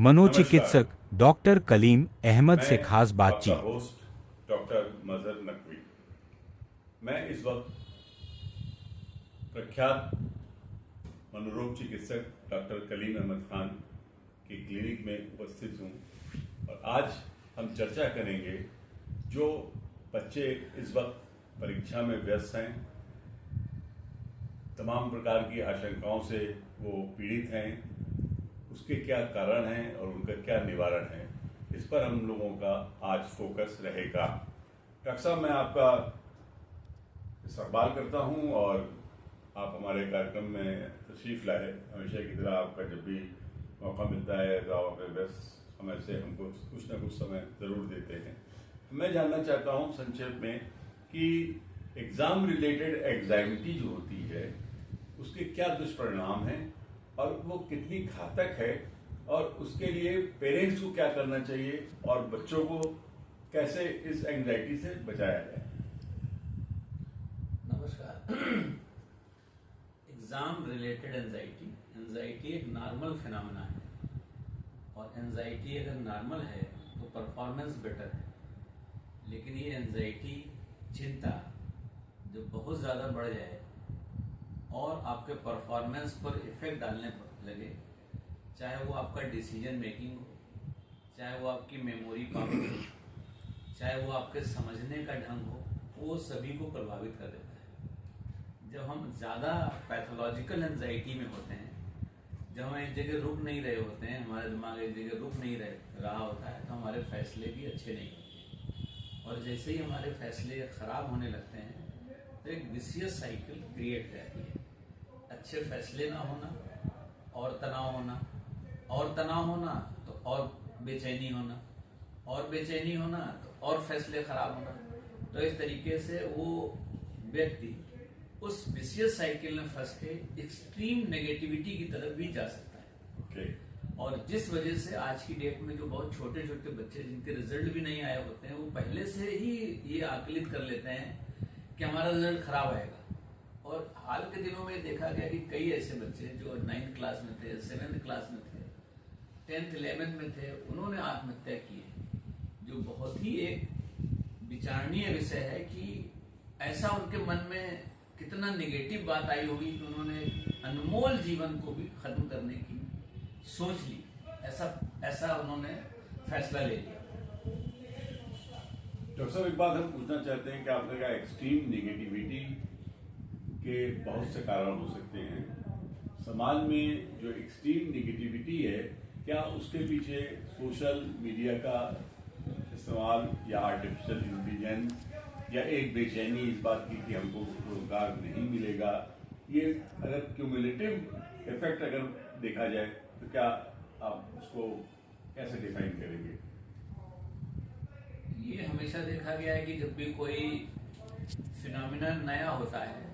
मनोचिकित्सक नमस्कार। डॉक्टर कलीम अहमद मैं से खास आपका बातचीत। होस्ट डॉक्टर मजहर नकवी। मैं इस वक्त प्रख्यात मनोरोग चिकित्सक डॉक्टर कलीम अहमद खान की क्लिनिक में उपस्थित हूँ और आज हम चर्चा करेंगे जो बच्चे इस वक्त परीक्षा में व्यस्त हैं, तमाम प्रकार की आशंकाओं से वो पीड़ित हैं, उसके क्या कारण हैं और उनका क्या निवारण है, इस पर हम लोगों का आज फोकस रहेगा। डॉक्टर साहब, मैं आपका इस्तकबाल करता हूं और आप हमारे कार्यक्रम में तशरीफ़ लाए। हमेशा की तरह आपका जब भी मौका मिलता है तो आप अपने व्यस्त समय से हमको कुछ ना कुछ समय ज़रूर देते हैं। मैं जानना चाहता हूं संक्षेप में कि एग्ज़ाम रिलेटेड एग्जाइमिटी जो होती है उसके क्या दुष्परिणाम हैं और वो कितनी घातक है और उसके लिए पेरेंट्स को क्या करना चाहिए और बच्चों को कैसे इस एंजाइटी से बचाया जाए। नमस्कार। एग्ज़ाम रिलेटेड एंजाइटी एक नॉर्मल फिनोमेना है और एंजाइटी अगर नॉर्मल है तो परफॉर्मेंस बेटर है। लेकिन ये एंजाइटी, चिंता जो बहुत ज़्यादा बढ़ जाए और आपके परफॉर्मेंस पर इफ़ेक्ट डालने लगे, चाहे वो आपका डिसीजन मेकिंग हो, चाहे वो आपकी मेमोरी पावर हो, चाहे वो आपके समझने का ढंग हो, वो सभी को प्रभावित कर देता है। जब हम ज़्यादा पैथोलॉजिकल एंजाइटी में होते हैं, जब हम एक जगह रुक नहीं रहे होते हैं, हमारा दिमाग एक जगह रुक नहीं रहा होता है, तो हमारे फैसले भी अच्छे नहीं होते और जैसे ही हमारे फैसले ख़राब होने लगते हैं तो एक विशियस साइकिल क्रिएट रहती है। अच्छे फैसले ना होना और तनाव होना और तनाव होना तो और बेचैनी होना और बेचैनी होना तो और फैसले खराब होना। तो इस तरीके से वो व्यक्ति उस विशियस साइकिल में फंस के एक्सट्रीम नेगेटिविटी की तरफ भी जा सकता है। और जिस वजह से आज की डेट में जो बहुत छोटे छोटे बच्चे जिनके रिजल्ट भी नहीं आए होते हैं, वो पहले से ही ये आकलित कर लेते हैं कि हमारा रिजल्ट खराब आएगा। और हाल के दिनों में देखा गया कि कई ऐसे बच्चे जो 9th क्लास में थे, 7th क्लास में थे, 10th 11th में थे, उन्होंने आत्महत्या की है, जो बहुत ही एक विचारणीय विषय है कि ऐसा उनके मन में कितना नेगेटिव बात आई होगी कि उन्होंने अनमोल जीवन को भी खत्म करने की सोच ली। ऐसा उन्होंने फैसला ले लिया। डॉक्टर साहब, एक बात हम पूछना चाहते हैं कि आपने कहा एक्सट्रीम नेगेटिविटी के बहुत से कारण हो सकते हैं। समाज में जो एक्सट्रीम नेगेटिविटी है, क्या उसके पीछे सोशल मीडिया का इस्तेमाल या आर्टिफिशियल इंटेलिजेंस या एक बेचैनी इस बात की कि हमको रोजगार नहीं मिलेगा, ये अगर क्यूमुलेटिव इफेक्ट अगर देखा जाए तो क्या आप उसको कैसे डिफाइन करेंगे? ये हमेशा देखा गया है कि जब भी कोई फिनोमिनन नया होता है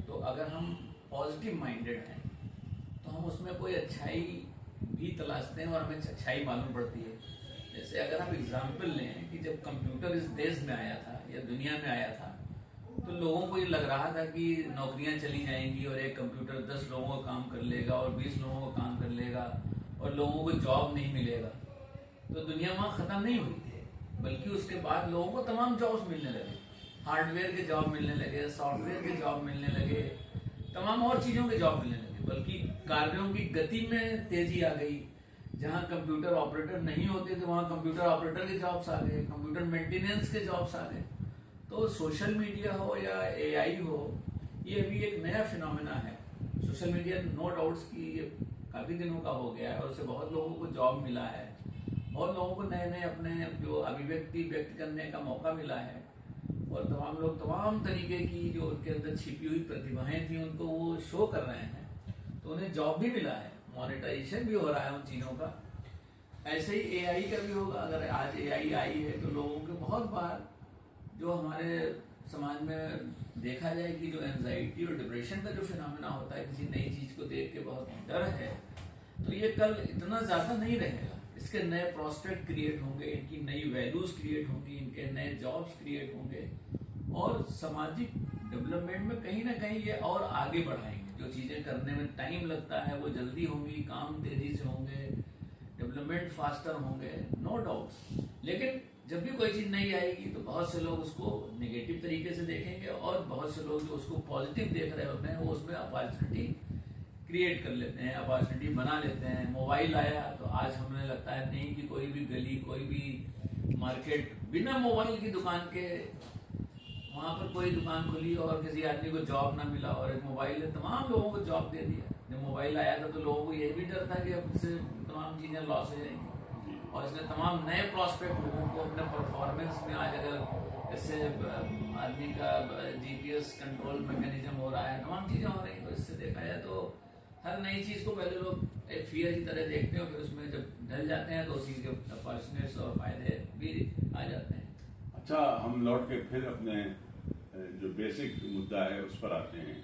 तो अगर हम पॉजिटिव माइंडेड हैं तो हम उसमें कोई अच्छाई भी तलाशते हैं और हमें अच्छाई मालूम पड़ती है। जैसे अगर हम एग्जाम्पल लें कि जब कंप्यूटर इस देश में आया था या दुनिया में आया था तो लोगों को ये लग रहा था कि नौकरियां चली जाएंगी और एक कंप्यूटर 10 लोगों का काम कर लेगा और 20 लोगों का काम कर लेगा और लोगों को जॉब नहीं मिलेगा। तो दुनिया वहाँ ख़त्म नहीं हुई, बल्कि उसके बाद लोगों को तमाम जॉब्स मिलने लगे, हार्डवेयर के जॉब मिलने लगे, सॉफ्टवेयर के जॉब मिलने लगे, तमाम और चीज़ों के जॉब मिलने लगे, बल्कि कार्यों की गति में तेजी आ गई। जहाँ कंप्यूटर ऑपरेटर नहीं होते थे वहाँ कंप्यूटर ऑपरेटर के जॉब्स आ गए, कंप्यूटर मेंटेनेंस के जॉब्स आ गए। तो सोशल मीडिया हो या एआई हो, ये अभी एक नया फिनोमेना है। सोशल मीडिया नो डाउट्स की ये काफ़ी दिनों का हो गया है और उससे बहुत लोगों को जॉब मिला है, बहुत लोगों को नए नए अपने जो अभिव्यक्ति व्यक्त करने का मौका मिला है और तमाम लोग तमाम तरीके की जो उनके अंदर छिपी हुई प्रतिभाएं थी उनको वो शो कर रहे हैं, तो उन्हें जॉब भी मिला है, मोनेटाइजेशन भी हो रहा है उन चीज़ों का। ऐसे ही एआई का भी होगा। अगर आज एआई आई है तो लोगों के बहुत बार जो हमारे समाज में देखा जाए कि जो एंजाइटी और डिप्रेशन का जो फिनोमेना होता है, किसी नई चीज़ को देख के बहुत डर है, तो ये कल इतना ज़्यादा नहीं रहेगा। इसके नए प्रोस्पेक्ट क्रिएट होंगे, इनकी नई वैल्यूज़ क्रिएट होंगी, इनके नए जॉब्स क्रिएट होंगे और सामाजिक डेवलपमेंट में कहीं ना कहीं ये और आगे बढ़ाएंगे। जो चीज़ें करने में टाइम लगता है वो जल्दी होंगी, काम तेजी से होंगे, डेवलपमेंट फास्टर होंगे, नो डाउट्स। लेकिन जब भी कोई चीज नहीं आएगी तो बहुत से लोग उसको नेगेटिव तरीके से देखेंगे और बहुत से लोग जो उसको पॉजिटिव देख रहे होते हैं वो उसमें अपॉर्चुनिटी क्रिएट कर लेते हैं, अपॉर्चुनिटी बना लेते हैं। मोबाइल आया तो आज हमें लगता है नहीं कि कोई भी गली, कोई भी मार्केट बिना मोबाइल की दुकान के, वहां पर कोई दुकान खुली और किसी आदमी को जॉब ना मिला और एक मोबाइल ने तमाम लोगों को जॉब दे दिया। जब मोबाइल आया था तो लोगों को यही भी डर था कि अब इससे तमाम चीजें लॉस हो जाएंगी, और इसने तमाम नए प्रॉस्पेक्ट लोगों को अपने परफॉर्मेंस में, आज अगर इससे आदमी का जीपीएस कंट्रोल मैकेनिज्म हो रहा है, तमाम चीजें हो रही हैं, तो इससे देखा जाए तो हर नई चीज को पहले लोग एक फियर की तरह देखते हैं, फिर उसमें जब ढल जाते हैं तो उसी के अपॉर्चुनिटीज और फायदे भी आ जाते हैं। अच्छा, हम लौट के फिर अपने जो बेसिक मुद्दा है उस पर आते हैं।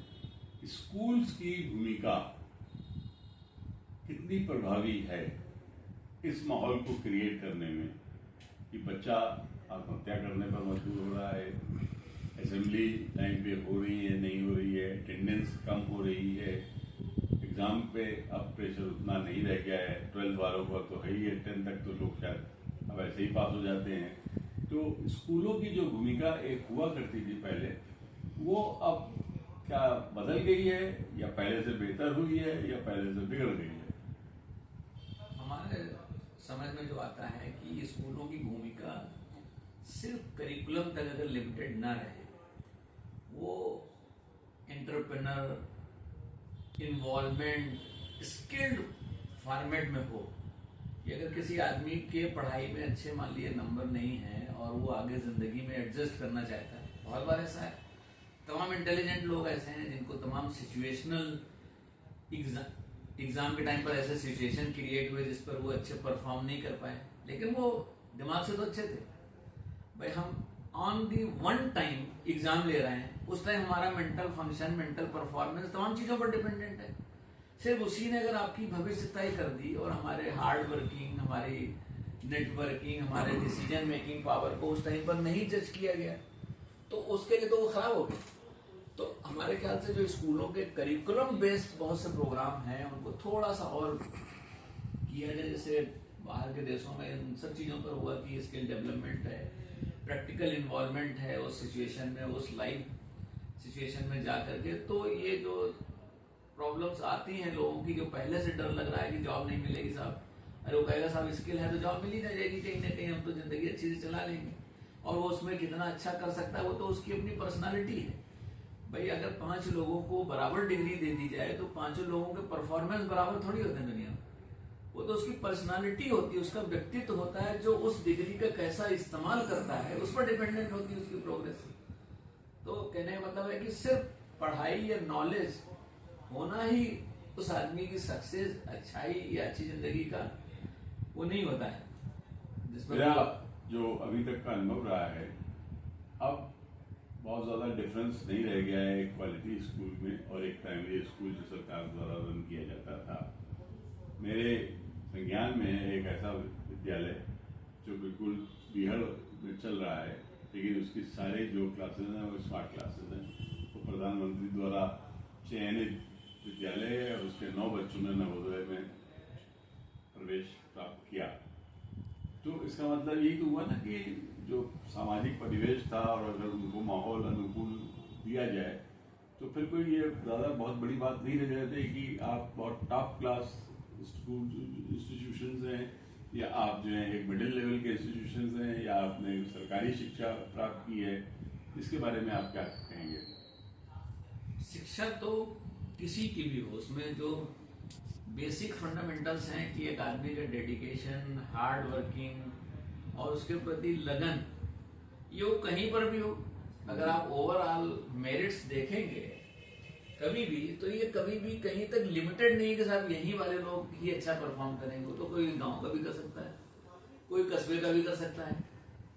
स्कूल्स की भूमिका कितनी प्रभावी है इस माहौल को क्रिएट करने में कि बच्चा आत्महत्या करने पर मजबूर हो रहा है, असेंबली टाइम पे हो रही है नहीं हो रही है, अटेंडेंस कम हो रही है, एग्जाम पे अब प्रेशर उतना नहीं रह गया है, 12 वालों का तो है ही है, 10 तक तो लोग शायद अब ऐसे ही पास हो जाते हैं। तो स्कूलों की जो भूमिका एक हुआ करती थी पहले, वो अब क्या बदल गई है या पहले से बेहतर हुई है या पहले से बिगड़ गई है? हमारे समझ में जो आता है कि स्कूलों की भूमिका सिर्फ करिकुलम तक अगर लिमिटेड ना रहे, वो एंटरप्रेन्योर इन्वॉल्वमेंट स्किल्ड फॉर्मेट में हो कि अगर किसी आदमी के पढ़ाई में अच्छे मान लिए नंबर नहीं है और वो आगे जिंदगी में एडजस्ट करना चाहता है, बहुत बार ऐसा है, तमाम इंटेलिजेंट लोग ऐसे हैं जिनको तमाम सिचुएशनल एग्जाम के टाइम पर ऐसे सिचुएशन क्रिएट हुए जिस पर वो अच्छे परफॉर्म नहीं कर पाए, लेकिन वो दिमाग से तो अच्छे थे। भाई हम on the one time exam ले रहे हैं, उस टाइम हमारा मेंटल फंक्शन, मेंटल परफॉर्मेंस तमाम चीजों पर डिपेंडेंट है। सिर्फ उसी ने अगर आपकी भविष्य तय कर दी और हमारे हार्ड वर्किंग, हमारी नेटवर्किंग, हमारे डिसीजन मेकिंग पावर को उस टाइम पर नहीं जज किया गया तो उसके लिए तो वो खराब हो गए। तो हमारे ख्याल से जो स्कूलों के करिकुलम बेस्ड बहुत से प्रोग्राम हैं उनको थोड़ा सा और किया जाए, जैसे बाहर के देशों में इन सब चीजों पर हुआ कि स्किल डेवलपमेंट है, प्रैक्टिकल इन्वॉल्वमेंट है उस सिचुएशन में, उस लाइफ सिचुएशन में जा करके, तो ये जो प्रॉब्लम्स आती हैं लोगों की, जो पहले से डर लग रहा है कि जॉब नहीं मिलेगी साहब, अरे वो कहेगा साहब स्किल है तो जॉब मिल ही जाएगी कहीं ना कहीं, हम तो जिंदगी अच्छी से चला लेंगे, और वो उसमें कितना अच्छा कर सकता है वो तो उसकी अपनी पर्सनालिटी है। भाई अगर 5 लोगों को बराबर डिग्री दे दी जाए तो 5 लोगों के परफॉर्मेंस बराबर थोड़ी होते हैं दुनिया में, वो तो उसकी पर्सनालिटी होती है, उसका व्यक्तित्व होता है, जो उस डिग्री का कैसा इस्तेमाल करता है उस पर डिपेंडेंट होती है उसकी प्रोग्रेस। तो कहने का मतलब है कि सिर्फ पढ़ाई या नॉलेज होना ही उस आदमी की सक्सेस, अच्छाई या अच्छी जिंदगी का वो नहीं होता है। जिस पर मेरा जो अभी तक का अनुभव रहा है, अब बहुत ज़्यादा डिफरेंस नहीं रह गया है एक क्वालिटी स्कूल में और एक प्राइमरी स्कूल जो सरकार द्वारा रन किया जाता था। मेरे संज्ञान में एक ऐसा विद्यालय जो बिल्कुल बीहड़ में चल रहा है, लेकिन उसकी सारे जो क्लासेज हैं वो स्मार्ट क्लासेज हैं, वो प्रधानमंत्री द्वारा चयनित विद्यालय है और उसके 9 बच्चों ने नवोदय में प्रवेश प्राप्त किया। तो इसका मतलब यही तो हुआ ना कि जो सामाजिक परिवेश था और अगर उनको माहौल अनुकूल दिया जाए तो फिर कोई ये ज़्यादा बहुत बड़ी बात नहीं रह जाती कि आप बहुत टॉप क्लास स्कूल इंस्टीट्यूशंस हैं या आप जो है एक मिडिल लेवल के इंस्टीट्यूशंस हैं या आपने सरकारी शिक्षा प्राप्त की है। इसके बारे में आप क्या कहेंगे? शिक्षा तो किसी की भी हो, उसमें जो बेसिक फंडामेंटल्स हैं कि एक आदमी का डेडिकेशन, हार्ड वर्किंग और उसके प्रति लगन, ये वो कहीं पर भी हो। अगर आप ओवरऑल मेरिट्स देखेंगे कभी भी, तो ये कभी भी कहीं तक लिमिटेड नहीं है कि साहब यहीं वाले लोग ही अच्छा परफॉर्म करेंगे। तो कोई गांव का भी कर सकता है, कोई कस्बे का भी कर सकता है,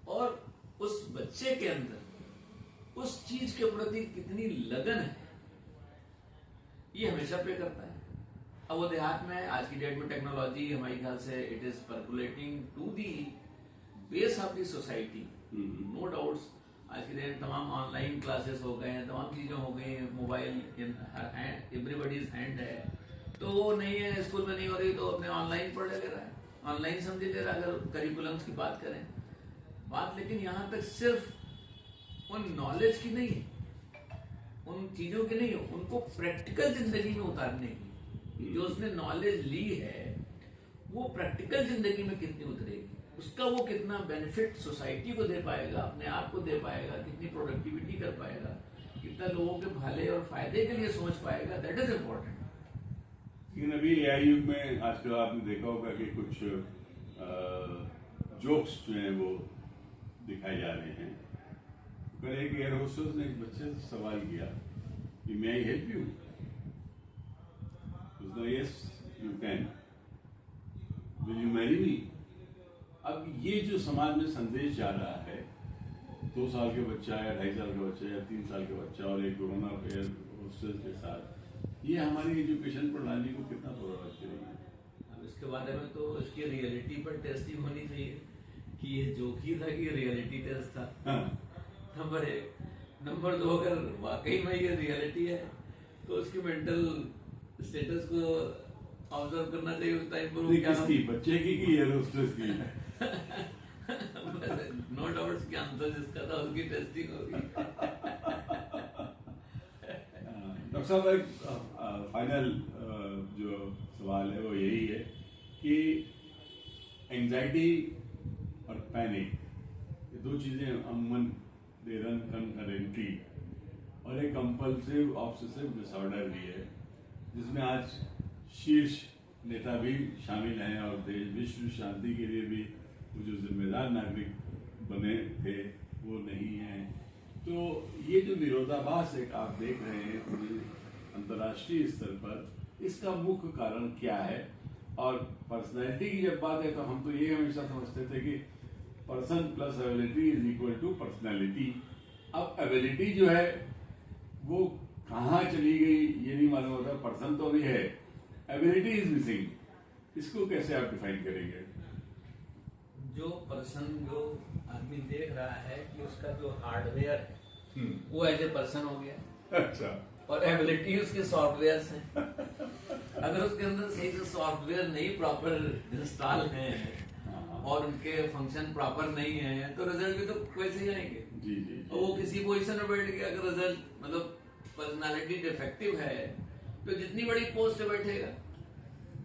और उस बच्चे के अंदर उस चीज के प्रति कितनी लगन है ये हमेशा पे करता है। अब वो देहात में आज की डेट में टेक्नोलॉजी हमारे ख्याल से it is percolating to the base of the society, no doubts. आज की डेट तमाम ऑनलाइन क्लासेस हो गए हैं, तमाम चीजें हो गई हैं, मोबाइल इन एवरीबॉडीज हैंड है, तो वो नहीं है स्कूल में नहीं हो रही तो अपने ऑनलाइन पढ़ ले रहा है। ऑनलाइन समझे ले रहा अगर करिकुलम्स की बात करें। बात लेकिन यहाँ तक सिर्फ उन नॉलेज की नहीं, उन चीजों की नहीं, उनको प्रैक्टिकल जिंदगी में उतारने की। जो उसने नॉलेज ली है वो प्रैक्टिकल जिंदगी में कितनी उतरेगी, उसका वो कितना बेनिफिट सोसाइटी को दे पाएगा, अपने आप को दे पाएगा, कितनी प्रोडक्टिविटी कर पाएगा, कितना लोगों के भले और फायदे के लिए सोच पाएगा, दैट इज इम्पोर्टेंट। लेकिन अभी एआई युग में आजकल आपने देखा होगा कि कुछ जोक्स जो हैं वो दिखाए जा रहे हैं। कल एक एयर होस्टेस ने एक बच्चे से सवाल किया कि मे आई हेल्प यू, उसने yes you can, will you marry me. अब ये जो समाज में संदेश जा रहा है, 2 साल के बच्चा या 2.5 साल का बच्चा या 3 साल का बच्चा और एक कोरोना एयर होस्टेस के साथ, ये हमारी एजुकेशन प्रणाली को कितना प्रभावित करेगी। अब इसके बारे में तो इसकी रियलिटी पर टेस्टिंग होनी चाहिए कि ये जोक ही था कि रियलिटी टेस्ट था। हाँ। नंबर 1। नंबर 2, अगर वाकई में ये रियलिटी है तो उसकी मेंटल स्टेटस को ऑब्जर्व करना चाहिए उस टाइम पर। किसकी, बच्चे की कि एयर होस्टेस की? नो डाउट कि आंसर जिसका था उसकी टेस्टिंग होगी। डॉक्टर साहब, एक फाइनल जो सवाल है वो यही है कि एंजाइटी और पैनिक, ये 2 चीजें अमूमन दे रन कंकरेंटली, और एक कंपल्सिव ऑब्सेसिव डिसऑर्डर भी है जिसमें आज शीर्ष नेता भी शामिल हैं और देश विश्व शांति के लिए भी वो जो जिम्मेदार नागरिक बने थे वो नहीं हैं। तो ये जो विरोधाभास एक आप देख रहे हैं पूरे अंतर्राष्ट्रीय स्तर पर, इसका मुख्य कारण क्या है? और पर्सनैलिटी की जब बात है तो हम तो ये हमेशा समझते थे कि person plus ability is equal to personality. अब एबिलिटी जो है वो कहाँ चली गई ये नहीं मालूम होता। पर्सन तो अभी है, एबिलिटी इज मिसिंग, इसको कैसे आप डिफाइन करेंगे? जो पर्सन, जो आदमी देख रहा है कि उसका जो हार्डवेयर है वो एज ए पर्सन हो गया। अच्छा। और एबिलिटी उसके सॉफ्टवेयर हैं। अगर उसके अंदर सही से सॉफ्टवेयर नहीं प्रॉपर इंस्टॉल है और उनके फंक्शन प्रॉपर नहीं है तो रिजल्ट भी तो वैसे ही आएंगे। जी जी। तो वो किसी पोजीशन में बैठ गया, अगर रिजल्ट मतलब पर्सनालिटी डिफेक्टिव है तो जितनी बड़ी पोस्ट पे बैठेगा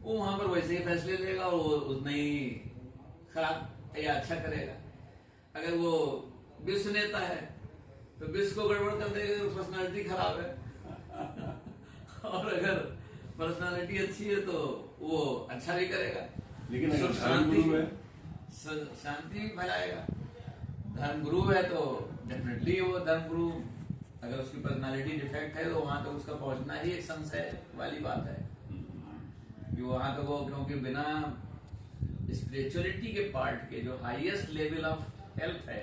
वो वहां पर वैसे ही फैसले लेगा और वो उतना ही खराब या अच्छा करेगा। अगर वो विश्व नेता है तो विश्व को गड़बड़ कर देगा, पर्सनालिटी खराब है। और अगर पर्सनालिटी अच्छी है तो वो अच्छा भी करेगा, लेकिन अगर शांति धर्मगुरु है, शांति भी फैलाएगा। धर्मगुरु है तो डेफिनेटली वो धर्मगुरु, अगर उसकी पर्सनालिटी डिफेक्ट है तो वहां तक उसका पहुंचना ही एक संशय वाली बात है कि वहां तक वो, क्योंकि बिना स्पिरिचुअलिटी के पार्ट के जो हाईएस्ट लेवल ऑफ हेल्थ है,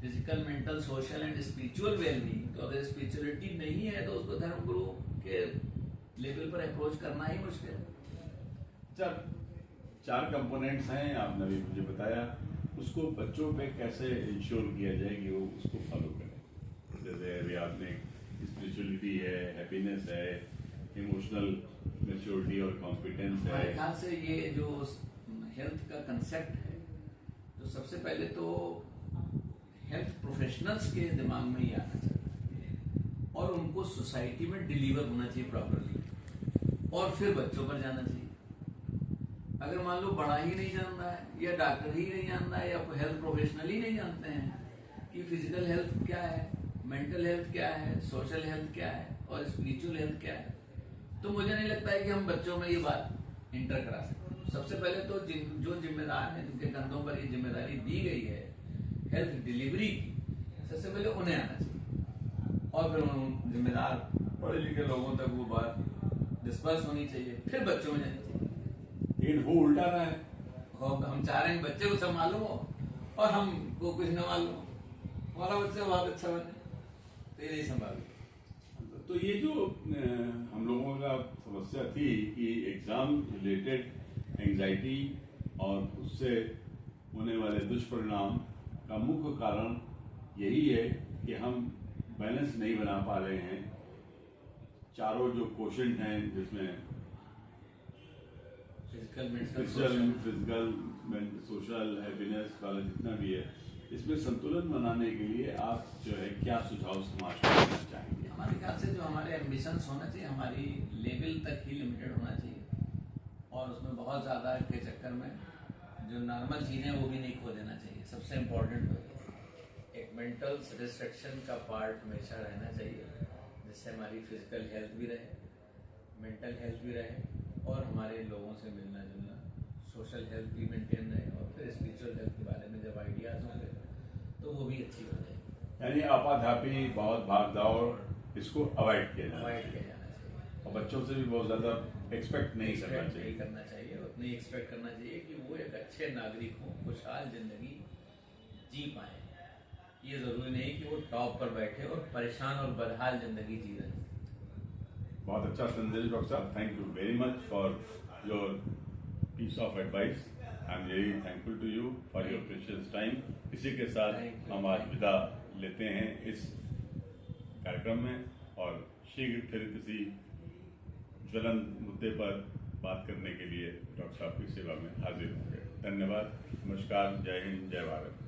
physical, mental, social and spiritual wellbeing, तो अगर स्पिरिचुअलिटी नहीं है तो उसको धर्मगुरु के लेवल पर अप्रोच करना ही मुश्किल है। 4 कंपोनेंट्स हैं, आपने अभी मुझे बताया। उसको बच्चों पे कैसे इंश्योर किया जाए कि वो उसको फॉलो करें? जैसे अभी आपने स्पिरिचुअलिटी है, हैप्पीनेस है, इमोशनल मैच्योरिटी और कॉम्पिटेंस है। हमारे ख्याल से ये जो हेल्थ का कंसेप्ट है, तो सबसे पहले तो हेल्थ प्रोफेशनल्स के दिमाग में ही आना चाहिए और उनको सोसाइटी में डिलीवर होना चाहिए प्रॉपरली, और फिर बच्चों पर जाना चाहिए। अगर मान लो बड़ा ही नहीं जान रहा है या डॉक्टर ही नहीं जान रहा है या हेल्थ प्रोफेशनल ही नहीं जानते हैं कि फिजिकल हेल्थ क्या है, मेंटल हेल्थ क्या है, सोशल हेल्थ क्या है और स्पिरिचुअल हेल्थ क्या है, तो मुझे नहीं लगता है कि हम बच्चों में ये बात इंटर करा सकते। सबसे पहले तो जो जिम्मेदार हैं, जिनके कंधों पर ये जिम्मेदारी दी गई है हेल्थ डिलीवरी की, सबसे पहले उन्हें आना चाहिए और फिर उन जिम्मेदार पढ़े लिखे लोगों तक वो बात डिस्पर्स होनी चाहिए, फिर बच्चों में जानी चाहिए। लेकिन हो उल्टा रहा है। हम चाह रहे हैं बच्चे को सब मालूम हो और हमको कुछ न मालूम हो, हमारा बच्चा बहुत अच्छा बने, तो ये नहीं संभाल। तो ये जो हम लोगों का समस्या थी कि एग्जाम रिलेटेड एंजाइटी और उससे होने वाले दुष्परिणाम का मुख्य कारण यही है कि हम बैलेंस नहीं बना पा रहे हैं। चारों जो क्वेश्चन हैं जिसमें फिजिकल सोशल हैप्पीनेस वाला जितना भी है, इसमें संतुलन बनाने के लिए आप जो है क्या सुझाव समाज को देना चाहेंगे? हमारे ख्याल से जो हमारे एम्बिशंस होना चाहिए, हमारी लेवल तक ही लिमिटेड होना चाहिए, और उसमें बहुत ज़्यादा के चक्कर में जो नॉर्मल चीज़ें वो भी नहीं खो देना चाहिए। सबसे इम्पोर्टेंट हो एक मेंटल सेटिस्फेक्शन का पार्ट हमेशा रहना चाहिए, जिससे हमारी फिजिकल हेल्थ भी रहे, मेंटल हेल्थ भी रहे, और हमारे लोगों से मिलना जुलना, सोशल हेल्थ भी मेंटेन रहे, और फिर स्पिरिचुअल हेल्थ के बारे में जब आइडियाज़ होंगे तो वो भी अच्छी हो जाएगी। यानी आपाधापी, बहुत भाग दौड़, इसको अवॉइड किया जाना चाहिए, और बच्चों से भी बहुत ज़्यादा एक्सपेक्ट नहीं करना चाहिए, उतनी एक्सपेक्ट करना चाहिए कि वो एक अच्छे नागरिक हों, खुशहाल जिंदगी जी पाए। ये ज़रूरी नहीं कि वो टॉप पर बैठे और परेशान और बदहाल जिंदगी जी रहे। बहुत अच्छा संदेश डॉक्टर साहब, thank you very much for your piece of advice. I am really thankful to you for your precious time. इसी के साथ हम आज विदा लेते हैं इस कार्यक्रम में, और शीघ्र फिर किसी ज्वलंत मुद्दे पर बात करने के लिए डॉक्टर साहब की सेवा में हाजिर होंगे। धन्यवाद, नमस्कार, जय हिंद, जय भारत।